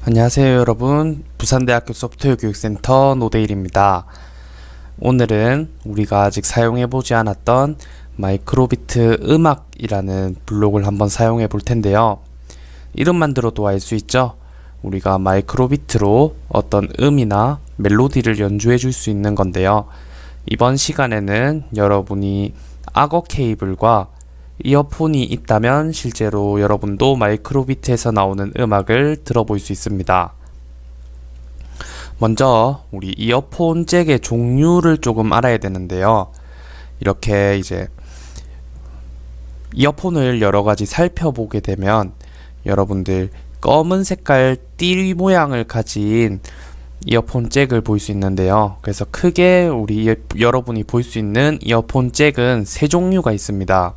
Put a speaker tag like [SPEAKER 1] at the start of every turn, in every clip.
[SPEAKER 1] 안녕하세요 여러분, 부산대학교 소프트웨어교육센터 노대일입니다. 오늘은 우리가 아직 사용해보지 않았던 마이크로비트 음악이라는 블록을 한번 사용해 볼 텐데요. 이름만 들어도 알 수 있죠? 우리가 마이크로비트로 어떤 음이나 멜로디를 연주해 줄 수 있는 건데요. 이번 시간에는 여러분이 악어 케이블과 이어폰이 있다면 실제로 여러분도 마이크로비트에서 나오는 음악을 들어볼 수 있습니다. 먼저 우리 이어폰 잭의 종류를 조금 알아야 되는데요. 이렇게 이제 이어폰을 여러 가지 살펴보게 되면 여러분들 검은 색깔 띠 모양을 가진 이어폰 잭을 볼 수 있는데요. 그래서 크게 여러분이 볼 수 있는 이어폰 잭은 세 종류가 있습니다.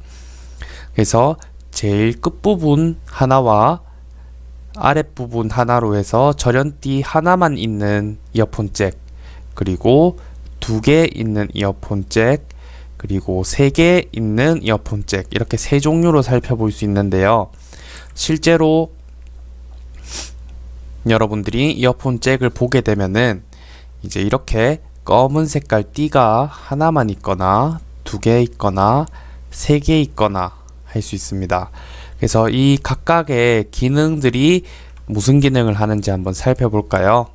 [SPEAKER 1] 그래서 제일 끝부분 하나와 아랫부분 하나로 해서 절연띠 하나만 있는 이어폰 잭, 그리고 2개 있는 이어폰 잭, 그리고 3개 있는 이어폰 잭, 이렇게 세 종류로 살펴볼 수 있는데요. 실제로 여러분들이 이어폰 잭을 보게 되면은 이제 이렇게 검은 색깔 띠가 하나만 있거나 2개 있거나 3개 있거나 할 수 있습니다. 그래서 이 각각의 기능들이 무슨 기능을 하는지 한번 살펴볼까요?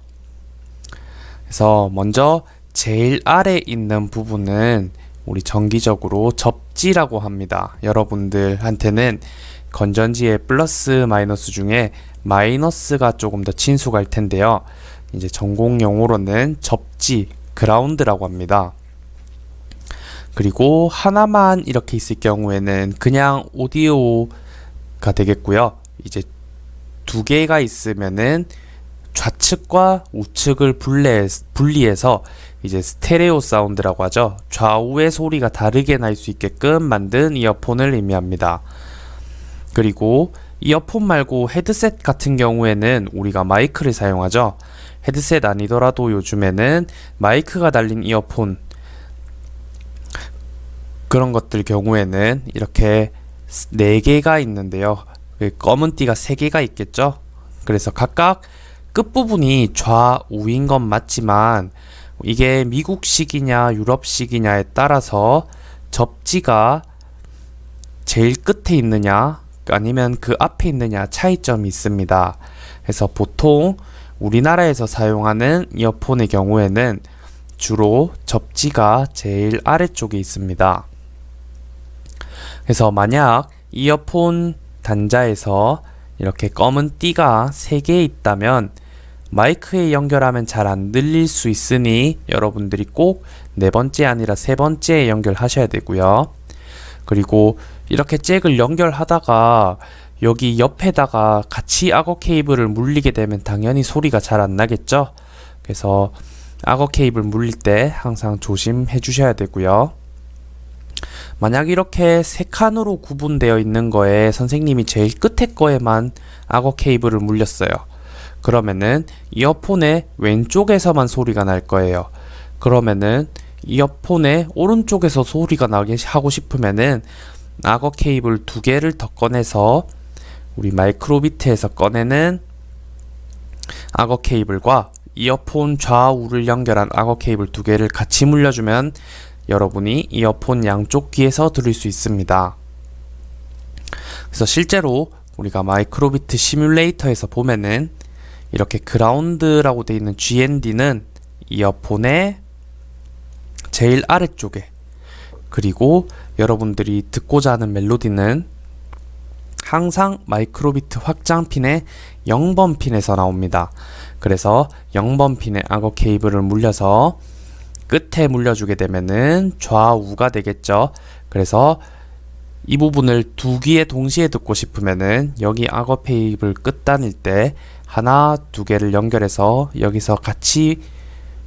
[SPEAKER 1] 그래서 먼저 제일 아래 있는 부분은 우리 정기적으로 접지라고 합니다. 여러분들한테는 건전지의 플러스 마이너스 중에 마이너스가 조금 더 친숙할 텐데요. 이제 전공 용어로는 접지, 그라운드라고 합니다. 그리고 하나만 이렇게 있을 경우에는 그냥 오디오가 되겠고요. 이제 2개가 있으면은 좌측과 우측을 분리해서 이제 스테레오 사운드라고 하죠. 좌우의 소리가 다르게 날 수 있게끔 만든 이어폰을 의미합니다. 그리고 이어폰 말고 헤드셋 같은 경우에는 우리가 마이크를 사용하죠. 헤드셋 아니더라도 요즘에는 마이크가 달린 이어폰, 그런 것들 경우에는 이렇게 4개가 있는데요. 검은 띠가 3개가 있겠죠. 그래서 각각 끝부분이 좌우인 건 맞지만 이게 미국식이냐 유럽식이냐에 따라서 접지가 제일 끝에 있느냐 아니면 그 앞에 있느냐 차이점이 있습니다. 그래서 보통 우리나라에서 사용하는 이어폰의 경우에는 주로 접지가 제일 아래쪽에 있습니다. 그래서 만약 이어폰 단자에서 이렇게 검은 띠가 3개 있다면 마이크에 연결하면 잘 안 들릴 수 있으니 여러분들이 꼭 4번째 아니라 3번째에 연결하셔야 되고요. 그리고 이렇게 잭을 연결하다가 여기 옆에다가 같이 악어 케이블을 물리게 되면 당연히 소리가 잘 안 나겠죠. 그래서 악어 케이블 물릴 때 항상 조심해 주셔야 되고요. 만약 이렇게 3칸으로 구분되어 있는 거에 선생님이 제일 끝에 거에만 악어 케이블을 물렸어요. 그러면은 이어폰의 왼쪽에서만 소리가 날 거예요. 그러면은 이어폰의 오른쪽에서 소리가 나게 하고 싶으면은 악어 케이블 2개를 더 꺼내서 우리 마이크로비트에서 꺼내는 악어 케이블과 이어폰 좌우를 연결한 악어 케이블 2개를 같이 물려주면 여러분이 이어폰 양쪽 귀에서 들을 수 있습니다. 그래서 실제로 우리가 마이크로비트 시뮬레이터에서 보면은 이렇게 그라운드라고 되어 있는 GND는 이어폰의 제일 아래쪽에, 그리고 여러분들이 듣고자 하는 멜로디는 항상 마이크로비트 확장핀의 0번 핀에서 나옵니다. 그래서 0번 핀에 악어 케이블을 물려서 끝에 물려주게 되면은 좌우가 되겠죠. 그래서 이 부분을 2귀에 동시에 듣고 싶으면은 여기 악어 케이블 끝단일 때 하나, 2개를 연결해서 여기서 같이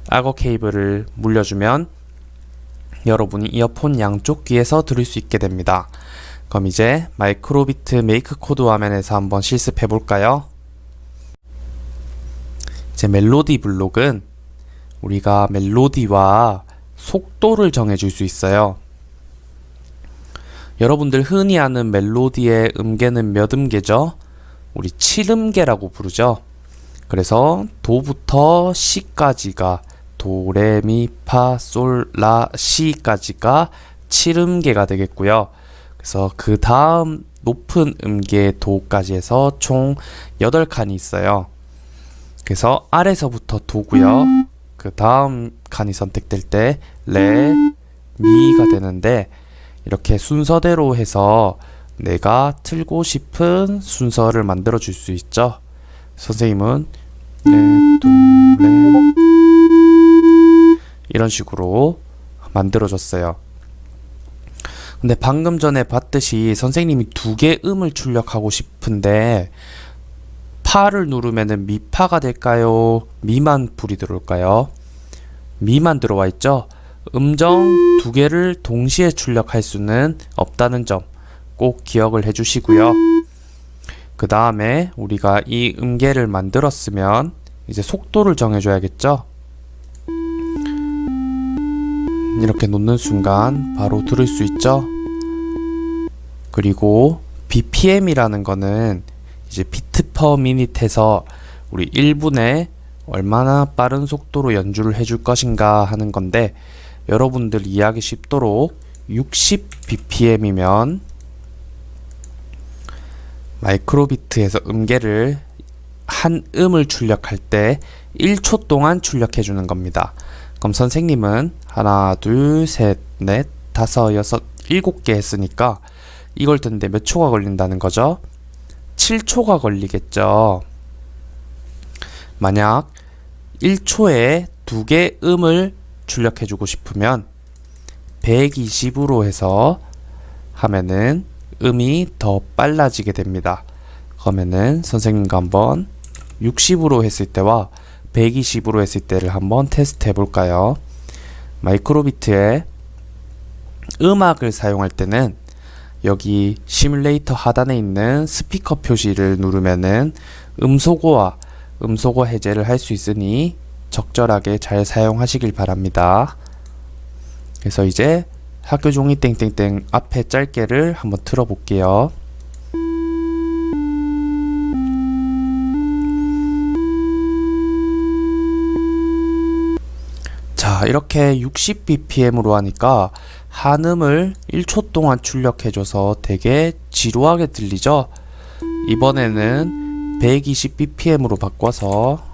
[SPEAKER 1] 악어 케이블을 물려주면 여러분이 이어폰 양쪽 귀에서 들을 수 있게 됩니다. 그럼 이제 마이크로비트 메이크 코드 화면에서 한번 실습해 볼까요? 이제 멜로디 블록은 우리가 멜로디와 속도를 정해줄 수 있어요. 여러분들 흔히 아는 멜로디의 음계는 몇 음계죠? 우리 7음계라고 부르죠. 그래서 도부터 시까지가 도레미파솔라시까지가 7음계가 되겠고요. 그래서 그 다음 높은 음계 도까지 해서 총 8칸이 있어요. 그래서 아래서부터 도고요. 그 다음 칸이 선택될 때 레, 미가 되는데 이렇게 순서대로 해서 내가 틀고 싶은 순서를 만들어 줄 수 있죠. 선생님은 레, 도, 레 이런 식으로 만들어 줬어요. 근데 방금 전에 봤듯이 선생님이 2개 음을 출력하고 싶은데 파를 누르면은 미파가 될까요? 미만 불이 들어올까요? 미만 들어와 있죠? 음정 2개를 동시에 출력할 수는 없다는 점 꼭 기억을 해 주시고요. 그 다음에 우리가 이 음계를 만들었으면 이제 속도를 정해줘야겠죠? 이렇게 놓는 순간 바로 들을 수 있죠? 그리고 BPM이라는 거는 이제 비트 퍼 미닛에서 우리 1분에 얼마나 빠른 속도로 연주를 해줄 것인가 하는 건데 여러분들 이해하기 쉽도록 60bpm이면 마이크로비트에서 음계를 한 음을 출력할 때 1초 동안 출력해 주는 겁니다. 그럼 선생님은 하나, 둘, 셋, 넷, 다섯, 여섯, 7개 했으니까 이걸 듣는데 몇 초가 걸린다는 거죠? 7초가 걸리겠죠. 만약 1초에 2개 음을 출력해 주고 싶으면 120으로 해서 하면은 음이 더 빨라지게 됩니다. 그러면은 선생님과 한번 60으로 했을 때와 120으로 했을 때를 한번 테스트 해볼까요? 마이크로비트에 음악을 사용할 때는 여기 시뮬레이터 하단에 있는 스피커 표시를 누르면은 음소거와 음소거 해제를 할 수 있으니 적절하게 잘 사용하시길 바랍니다. 그래서 이제 학교 종이 땡땡땡 앞에 짧게를 한번 틀어볼게요. 자, 이렇게 60bpm으로 하니까 한음을 1초 동안 출력해줘서 되게 지루하게 들리죠? 이번에는 120bpm으로 바꿔서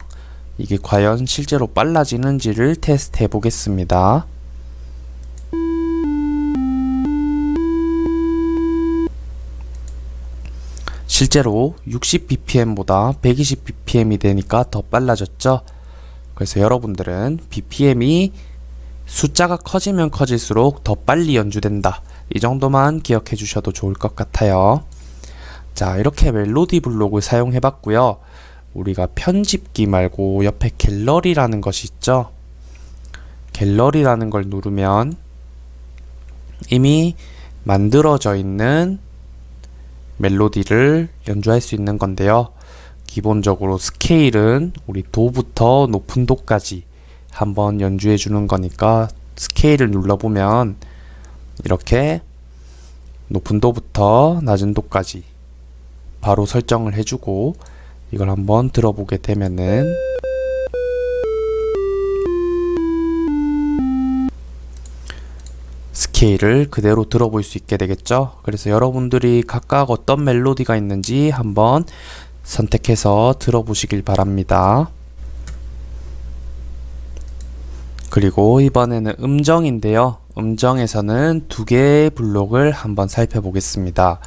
[SPEAKER 1] 이게 과연 실제로 빨라지는지를 테스트 해보겠습니다. 실제로 60bpm보다 120bpm이 되니까 더 빨라졌죠? 그래서 여러분들은 bpm이 숫자가 커지면 커질수록 더 빨리 연주된다. 이 정도만 기억해 주셔도 좋을 것 같아요. 자, 이렇게 멜로디 블록을 사용해 봤고요. 우리가 편집기 말고 옆에 갤러리라는 것이 있죠? 갤러리라는 걸 누르면 이미 만들어져 있는 멜로디를 연주할 수 있는 건데요. 기본적으로 스케일은 우리 도부터 높은 도까지 한번 연주해 주는 거니까 스케일을 눌러보면 이렇게 높은 도부터 낮은 도까지 바로 설정을 해주고 이걸 한번 들어보게 되면은 스케일을 그대로 들어볼 수 있게 되겠죠. 그래서 여러분들이 각각 어떤 멜로디가 있는지 한번 선택해서 들어보시길 바랍니다. 그리고 이번에는 음정인데요. 음정에서는 2개의 블록을 한번 살펴보겠습니다.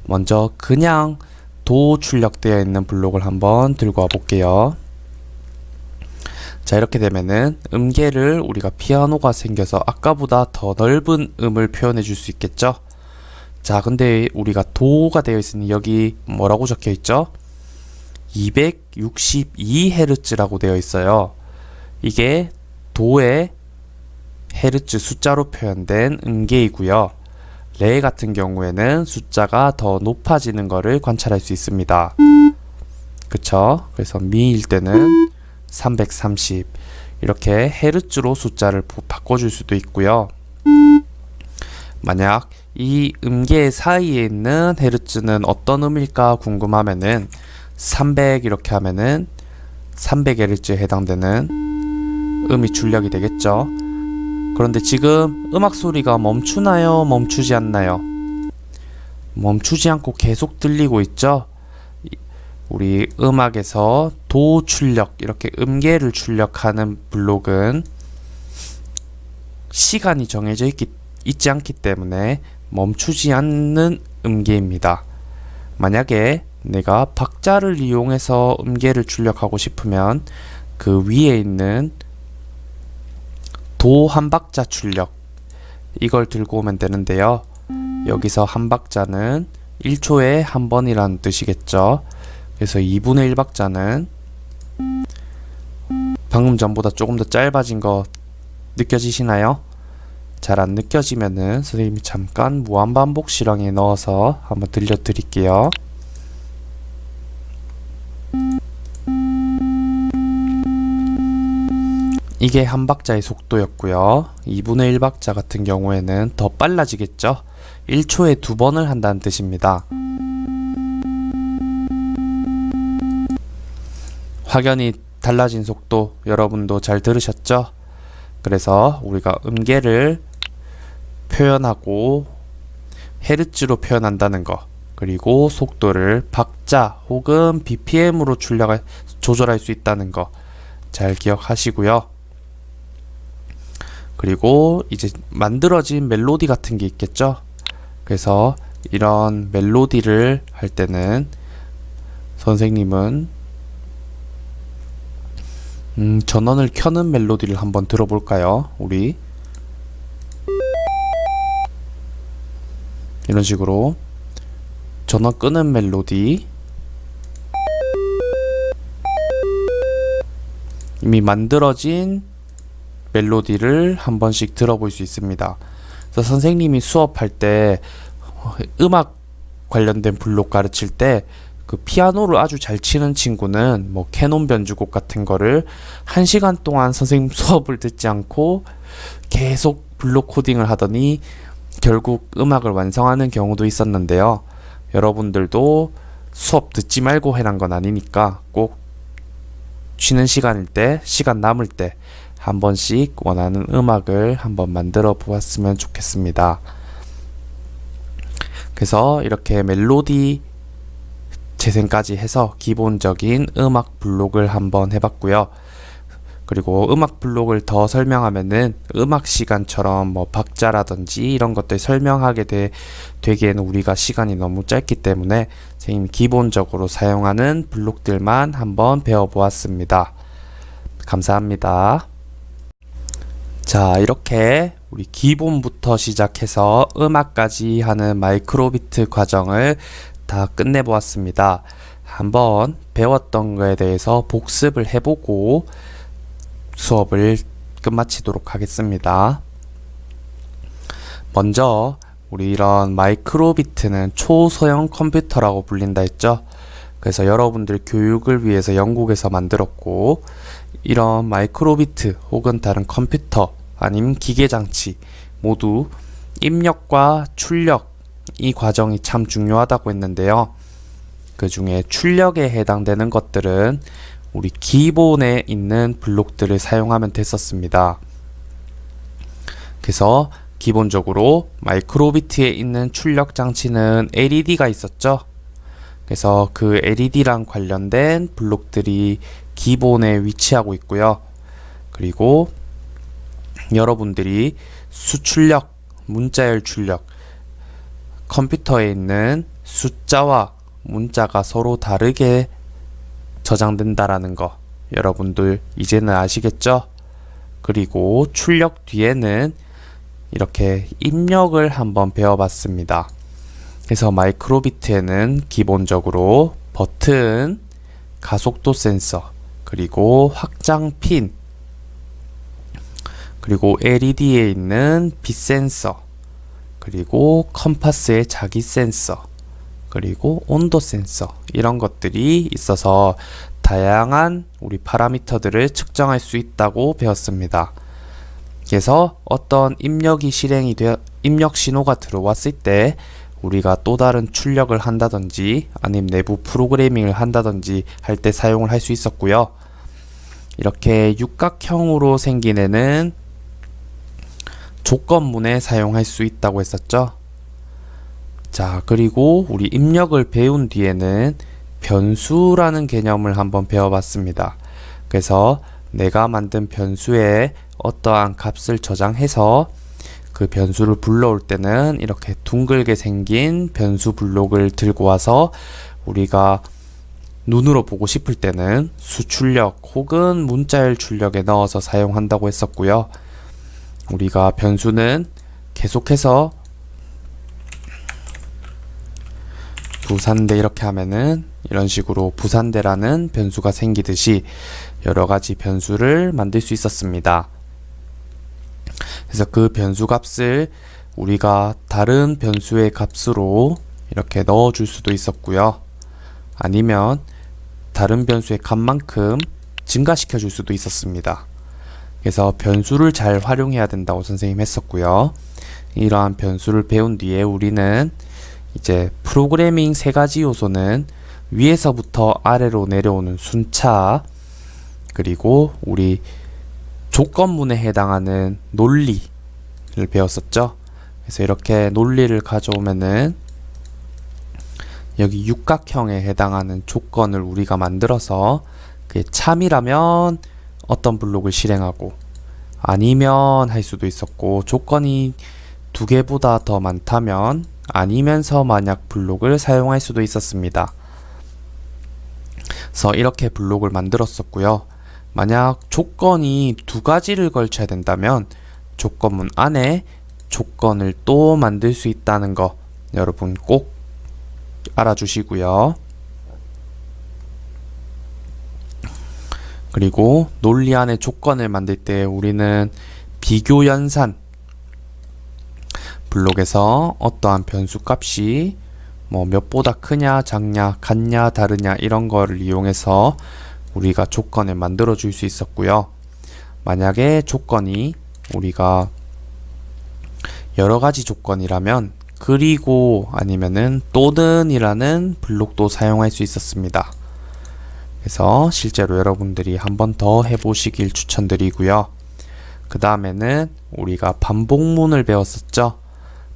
[SPEAKER 1] 먼저 그냥 도 출력되어 있는 블록을 한번 들고 와 볼게요. 자, 이렇게 되면은 음계를 우리가 피아노가 생겨서 아까보다 더 넓은 음을 표현해 줄 수 있겠죠. 자, 근데 우리가 도가 되어 있으니 여기 뭐라고 적혀 있죠? 262Hz라고 되어 있어요. 이게 도의 헤르츠 숫자로 표현된 음계이고요. 레 같은 경우에는 숫자가 더 높아지는 것을 관찰할 수 있습니다. 그쵸? 그래서 미일 때는 330 이렇게 헤르츠로 숫자를 바꿔줄 수도 있고요. 만약 이 음계 사이에 있는 헤르츠는 어떤 음일까 궁금하면은 300 이렇게 하면은 300Hz에 해당되는 음이 출력이 되겠죠. 그런데 지금 음악 소리가 멈추나요? 멈추지 않나요? 멈추지 않고 계속 들리고 있죠. 우리 음악에서 도 출력, 이렇게 음계를 출력하는 블록은 시간이 정해져 있지 않기 때문에 멈추지 않는 음계입니다. 만약에 내가 박자를 이용해서 음계를 출력하고 싶으면 그 위에 있는 도 한 박자 출력, 이걸 들고 오면 되는데요. 여기서 한 박자는 1초에 한 번이라는 뜻이겠죠. 그래서 2분의 1박자는 방금 전보다 조금 더 짧아진 거 느껴지시나요? 잘 안 느껴지면은 선생님이 잠깐 무한반복 실황에 넣어서 한번 들려드릴게요. 이게 한 박자의 속도였고요. 2분의 1박자 같은 경우에는 더 빨라지겠죠. 1초에 2번을 한다는 뜻입니다. 확연히 달라진 속도 여러분도 잘 들으셨죠? 그래서 우리가 음계를 표현하고 헤르츠로 표현한다는 거, 그리고 속도를 박자 혹은 BPM으로 조절할 수 있다는 거 잘 기억하시고요. 그리고 이제 만들어진 멜로디 같은 게 있겠죠. 그래서 이런 멜로디를 할 때는 선생님은 전원을 켜는 멜로디를 한번 들어볼까요? 우리 이런 식으로 전원 끄는 멜로디, 이미 만들어진 멜로디를 한 번씩 들어볼 수 있습니다. 그래서 선생님이 수업할 때 음악 관련된 블록 가르칠 때 그 피아노를 아주 잘 치는 친구는 뭐 캐논 변주곡 같은 거를 1시간 동안 선생님 수업을 듣지 않고 계속 블록 코딩을 하더니 결국 음악을 완성하는 경우도 있었는데요. 여러분들도 수업 듣지 말고 해란 건 아니니까 꼭 쉬는 시간일 때, 시간 남을 때 한 번씩 원하는 음악을 한번 만들어 보았으면 좋겠습니다. 그래서 이렇게 멜로디 재생까지 해서 기본적인 음악 블록을 한번 해봤고요. 그리고 음악 블록을 더 설명하면은 음악 시간처럼 뭐 박자라든지 이런 것들 설명하게 되기에는 우리가 시간이 너무 짧기 때문에 선생님이 기본적으로 사용하는 블록들만 한번 배워보았습니다. 감사합니다. 자, 이렇게 우리 기본부터 시작해서 음악까지 하는 마이크로비트 과정을 다 끝내보았습니다. 한번 배웠던 거에 대해서 복습을 해보고 수업을 끝마치도록 하겠습니다. 먼저 우리 이런 마이크로비트는 초소형 컴퓨터라고 불린다 했죠. 그래서 여러분들 교육을 위해서 영국에서 만들었고, 이런 마이크로비트 혹은 다른 컴퓨터 아니면 기계장치 모두 입력과 출력, 이 과정이 참 중요하다고 했는데요. 그 중에 출력에 해당되는 것들은 우리 기본에 있는 블록들을 사용하면 됐었습니다. 그래서 기본적으로 마이크로비트에 있는 출력 장치는 LED가 있었죠. 그래서 그 LED랑 관련된 블록들이 기본에 위치하고 있고요. 그리고 여러분들이 수출력, 문자열 출력, 컴퓨터에 있는 숫자와 문자가 서로 다르게 저장된다라는 거 여러분들 이제는 아시겠죠? 그리고 출력 뒤에는 이렇게 입력을 한번 배워봤습니다. 그래서 마이크로비트에는 기본적으로 버튼, 가속도 센서, 그리고 확장 핀, 그리고 LED에 있는 빛 센서, 그리고 컴파스의 자기 센서, 그리고 온도 센서, 이런 것들이 있어서 다양한 우리 파라미터들을 측정할 수 있다고 배웠습니다. 그래서 어떤 입력 신호가 들어왔을 때 우리가 또 다른 출력을 한다든지 아니면 내부 프로그래밍을 한다든지 할 때 사용을 할 수 있었고요. 이렇게 육각형으로 생긴 애는 조건문에 사용할 수 있다고 했었죠. 자, 그리고 우리 입력을 배운 뒤에는 변수라는 개념을 한번 배워봤습니다. 그래서 내가 만든 변수에 어떠한 값을 저장해서 그 변수를 불러올 때는 이렇게 둥글게 생긴 변수 블록을 들고 와서 우리가 눈으로 보고 싶을 때는 수출력 혹은 문자열 출력에 넣어서 사용한다고 했었고요. 우리가 변수는 계속해서 부산대 이렇게 하면은 이런 식으로 부산대라는 변수가 생기듯이 여러 가지 변수를 만들 수 있었습니다. 그래서 그 변수 값을 우리가 다른 변수의 값으로 이렇게 넣어줄 수도 있었고요. 아니면 다른 변수의 값만큼 증가시켜 줄 수도 있었습니다. 그래서 변수를 잘 활용해야 된다고 선생님 했었고요. 이러한 변수를 배운 뒤에 우리는 이제 프로그래밍 세 가지 요소는 위에서부터 아래로 내려오는 순차, 그리고 우리 조건문에 해당하는 논리를 배웠었죠. 그래서 이렇게 논리를 가져오면은 여기 육각형에 해당하는 조건을 우리가 만들어서 그게 참이라면 어떤 블록을 실행하고 아니면 할 수도 있었고, 조건이 두 개보다 더 많다면 아니면서 만약 블록을 사용할 수도 있었습니다. 그래서 이렇게 블록을 만들었었고요. 만약 조건이 두 가지를 걸쳐야 된다면 조건문 안에 조건을 또 만들 수 있다는 거 여러분 꼭 알아주시고요. 그리고 논리 안에 조건을 만들 때 우리는 비교 연산 블록에서 어떠한 변수 값이 뭐 몇보다 크냐 작냐 같냐 다르냐 이런 거를 이용해서 우리가 조건을 만들어 줄 수 있었고요. 만약에 조건이 우리가 여러 가지 조건이라면 그리고 아니면은 또는 이라는 블록도 사용할 수 있었습니다. 그래서 실제로 여러분들이 한 번 더 해보시길 추천드리고요. 그 다음에는 우리가 반복문을 배웠었죠.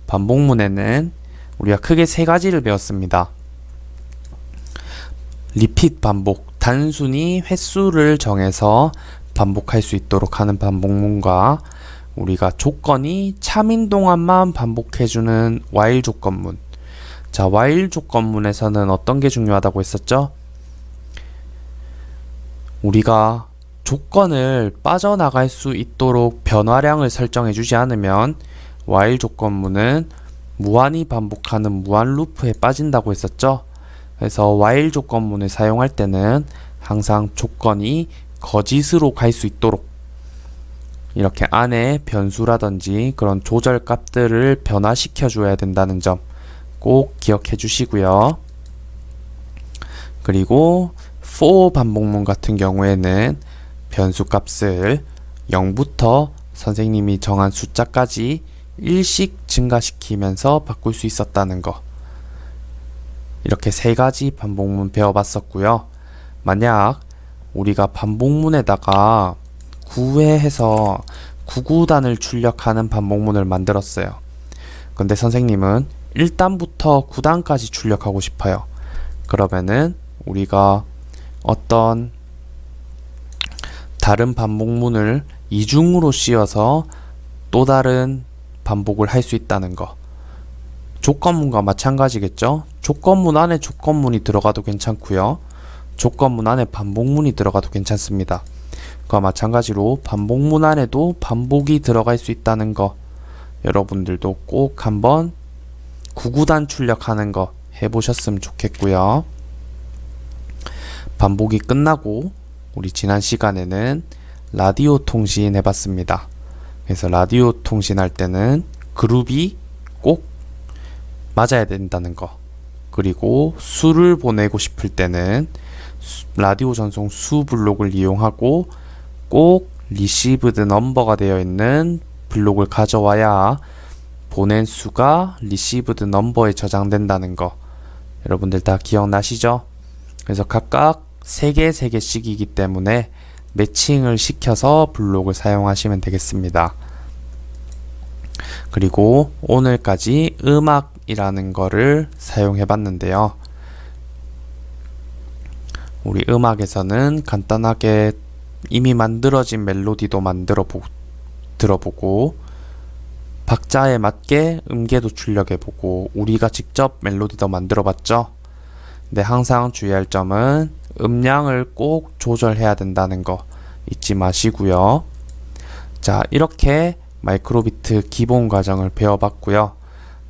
[SPEAKER 1] 반복문에는 우리가 크게 세 가지를 배웠습니다. 리핏 반복, 단순히 횟수를 정해서 반복할 수 있도록 하는 반복문과 우리가 조건이 참인 동안만 반복해주는 while 조건문. 자, while 조건문에서는 어떤 게 중요하다고 했었죠? 우리가 조건을 빠져나갈 수 있도록 변화량을 설정해 주지 않으면 while 조건문은 무한히 반복하는 무한 루프에 빠진다고 했었죠. 그래서 while 조건문을 사용할 때는 항상 조건이 거짓으로 갈 수 있도록 이렇게 안에 변수라든지 그런 조절 값들을 변화시켜 줘야 된다는 점 꼭 기억해 주시고요. 그리고 for 반복문 같은 경우에는 변수 값을 0부터 선생님이 정한 숫자까지 일씩 증가시키면서 바꿀 수 있었다는 거. 이렇게 세 가지 반복문 배워봤었고요. 만약 우리가 반복문에다가 9회해서 9구단을 출력하는 반복문을 만들었어요. 근데 선생님은 1단부터 9단까지 출력하고 싶어요. 그러면은 우리가 어떤 다른 반복문을 이중으로 씌워서 또 다른 반복을 할 수 있다는 거. 조건문과 마찬가지겠죠. 조건문 안에 조건문이 들어가도 괜찮고요. 조건문 안에 반복문이 들어가도 괜찮습니다. 그와 마찬가지로 반복문 안에도 반복이 들어갈 수 있다는 거 여러분들도 꼭 한번 9구단 출력하는 거 해보셨으면 좋겠고요. 반복이 끝나고 우리 지난 시간에는 라디오 통신 해봤습니다. 그래서 라디오 통신할 때는 그룹이 꼭 맞아야 된다는 거, 그리고 수를 보내고 싶을 때는 라디오 전송 수 블록을 이용하고 꼭 received number가 되어 있는 블록을 가져와야 보낸 수가 received number에 저장된다는 거 여러분들 다 기억나시죠? 그래서 각각 3개, 3개씩이기 때문에 매칭을 시켜서 블록을 사용하시면 되겠습니다. 그리고 오늘까지 음악이라는 거를 사용해 봤는데요. 우리 음악에서는 간단하게 이미 만들어진 멜로디도 들어보고 박자에 맞게 음계도 출력해보고 우리가 직접 멜로디도 만들어봤죠. 근데 항상 주의할 점은 음량을 꼭 조절해야 된다는 거 잊지 마시고요. 자, 이렇게 마이크로비트 기본 과정을 배워봤고요.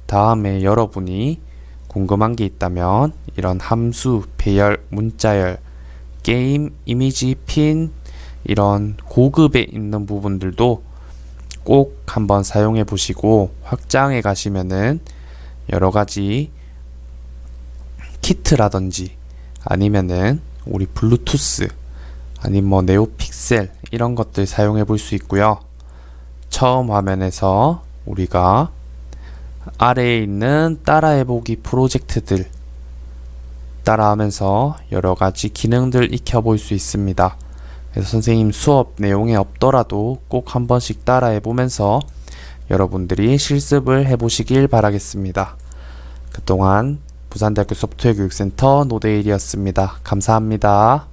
[SPEAKER 1] 다음에 여러분이 궁금한 게 있다면 이런 함수, 배열, 문자열, 게임, 이미지, 핀 이런 고급에 있는 부분들도 꼭 한번 사용해 보시고 확장해 가시면은 여러 가지 키트라든지 아니면은 우리 블루투스 아니면 뭐 네오픽셀 이런 것들 사용해 볼 수 있고요. 처음 화면에서 우리가 아래에 있는 따라해보기 프로젝트들 따라하면서 여러 가지 기능들 익혀볼 수 있습니다. 그래서 선생님 수업 내용에 없더라도 꼭 한 번씩 따라해 보면서 여러분들이 실습을 해보시길 바라겠습니다. 그동안 부산대학교 소프트웨어 교육센터 노대일이었습니다. 감사합니다.